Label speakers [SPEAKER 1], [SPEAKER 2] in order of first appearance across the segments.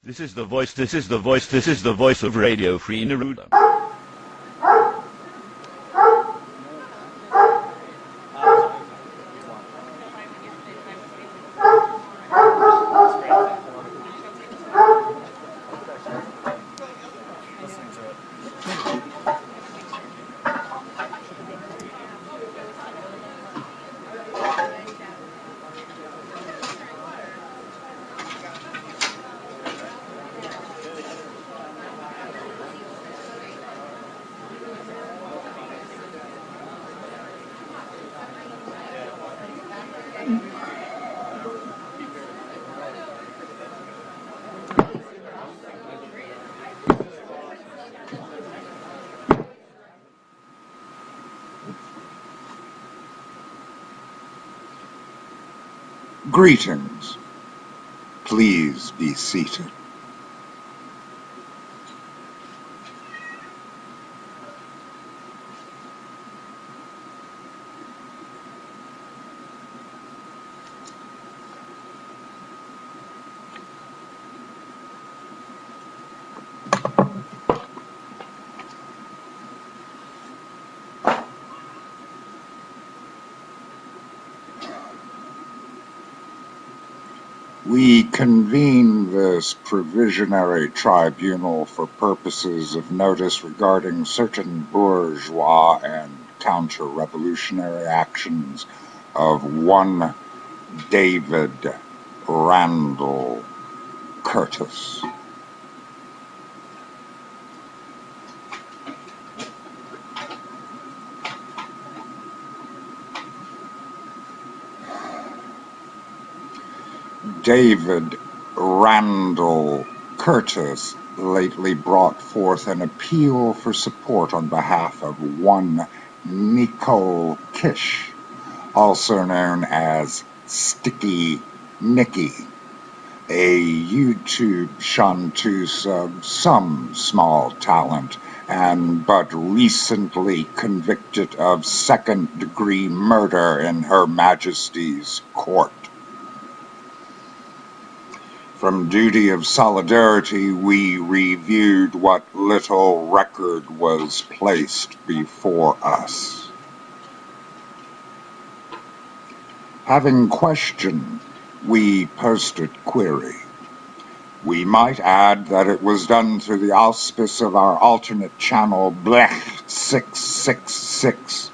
[SPEAKER 1] This is the voice of Radio Free Neruda.
[SPEAKER 2] Greetings. Please be seated. We convene this provisionary tribunal for purposes of notice regarding certain bourgeois and counter-revolutionary actions of one David Randall Curtis. David Randall Curtis lately brought forth an appeal for support on behalf of one Nicole Kish, also known as Sticky Nicky, a YouTube chanteuse of some small talent and but recently convicted of second-degree murder in Her Majesty's court. From duty of solidarity, we reviewed what little record was placed before us. Having questioned, we posted query. We might add that it was done through the auspice of our alternate channel, Blech 666.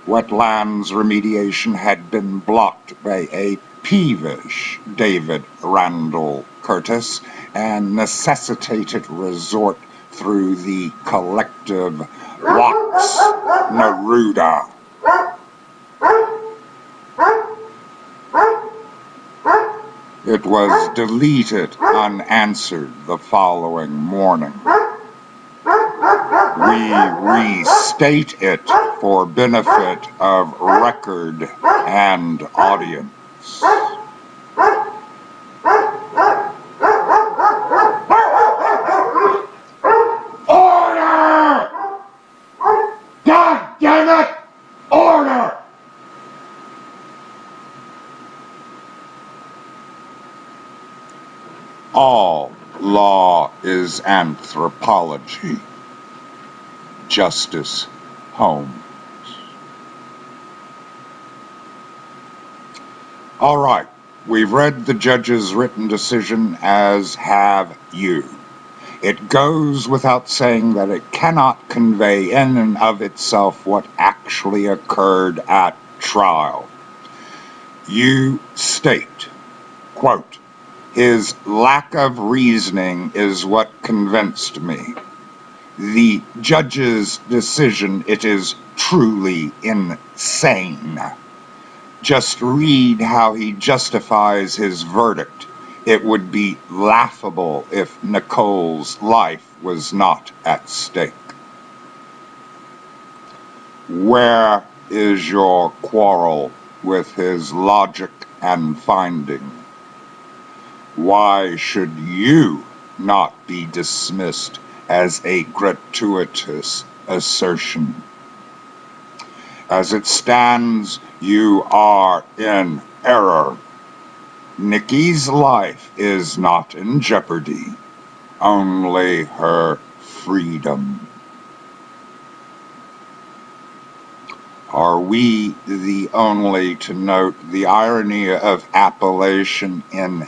[SPEAKER 2] WetlandsRemediation had been blocked by a peevish David Randall Curtis and necessitated resort through the collective Vox Neruda. It was deleted unanswered the following morning. We restate it for benefit of record and audience. Order! God damn it! Order! All law is anthropology. Justice Holmes. All right, we've read the judge's written decision, as have you. It goes without saying that it cannot convey in and of itself what actually occurred at trial. You state, quote, "His lack of reasoning is what convinced me. The judge's decision, it is truly insane. Just read how he justifies his verdict. It would be laughable if Nicole's life was not at stake." Where is your quarrel with his logic and finding? Why should you not be dismissed as a gratuitous assertion? As it stands, you are in error. Nikki's life is not in jeopardy, only her freedom. Are we the only to note the irony of appellation in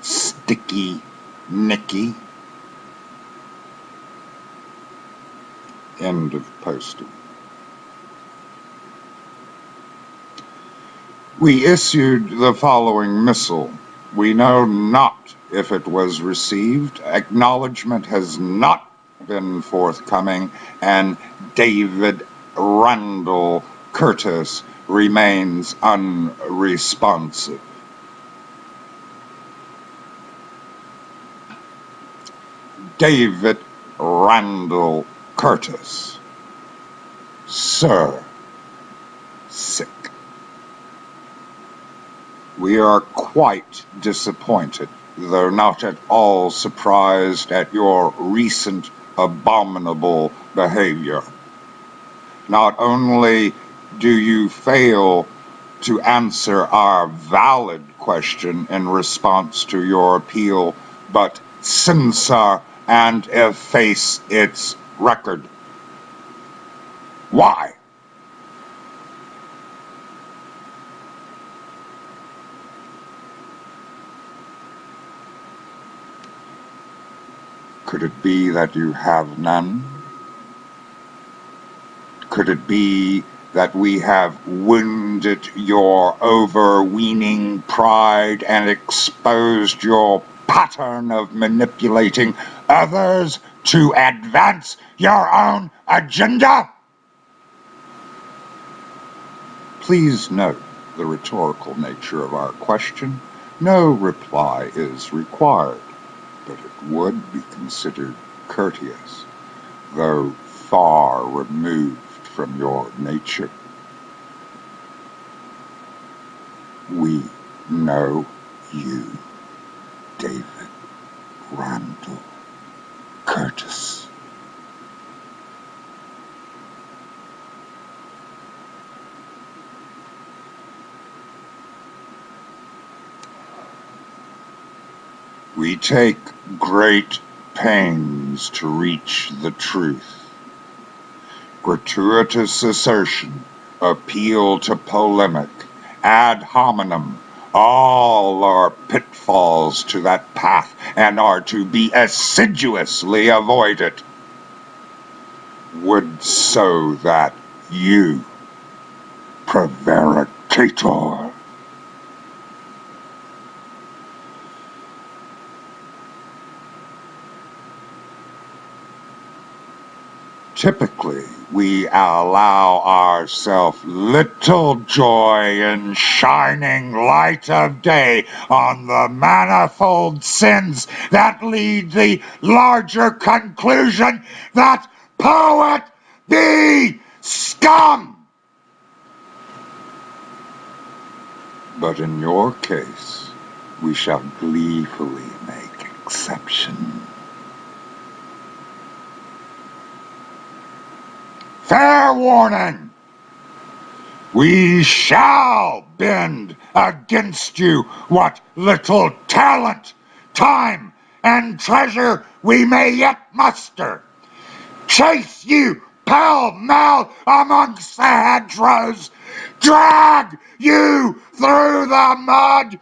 [SPEAKER 2] Sticky Nicky? End of posting. We issued the following missile. We know not if it was received. Acknowledgement has not been forthcoming, and David Randall Curtis remains unresponsive. David Randall Curtis. Sir. Sick. We are quite disappointed, though not at all surprised at your recent abominable behavior. Not only do you fail to answer our valid question in response to your appeal, but censor and efface its record. Why? Could it be that you have none? Could it be that we have wounded your overweening pride and exposed your pattern of manipulating others to advance your own agenda? Please note the rhetorical nature of our question. No reply is required, but it would be considered courteous, though far removed from your nature. We know you, David Randall Curtis. We take great pains to reach the truth. Gratuitous assertion, appeal to polemic, ad hominem, all are pitfalls to that path and are to be assiduously avoided. Would so that you, prevaricator, typically, we allow ourselves little joy in shining light of day on the manifold sins that lead the larger conclusion that poet be scum. But in your case, we shall gleefully make exception. Fair warning! We shall bend against you what little talent, time, and treasure we may yet muster. Chase you pell-mell amongst the hedgerows, drag you through the mud,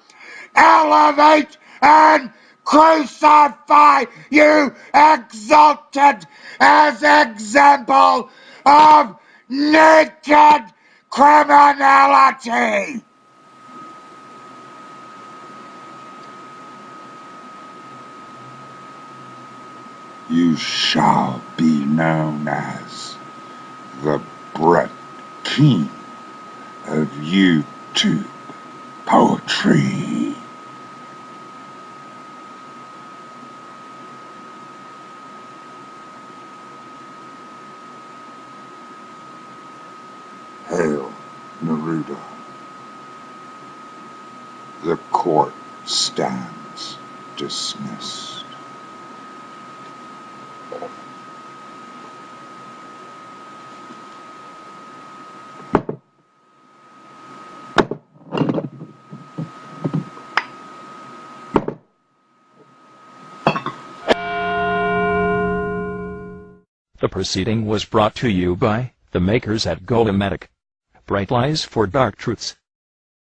[SPEAKER 2] elevate and crucify you exalted as example of naked criminality. You shall be known as the Brett King of YouTube poetry. Hail, Neruda. The court stands dismissed.
[SPEAKER 3] The proceeding was brought to you by the makers at Golematic. Bright lies for dark truths.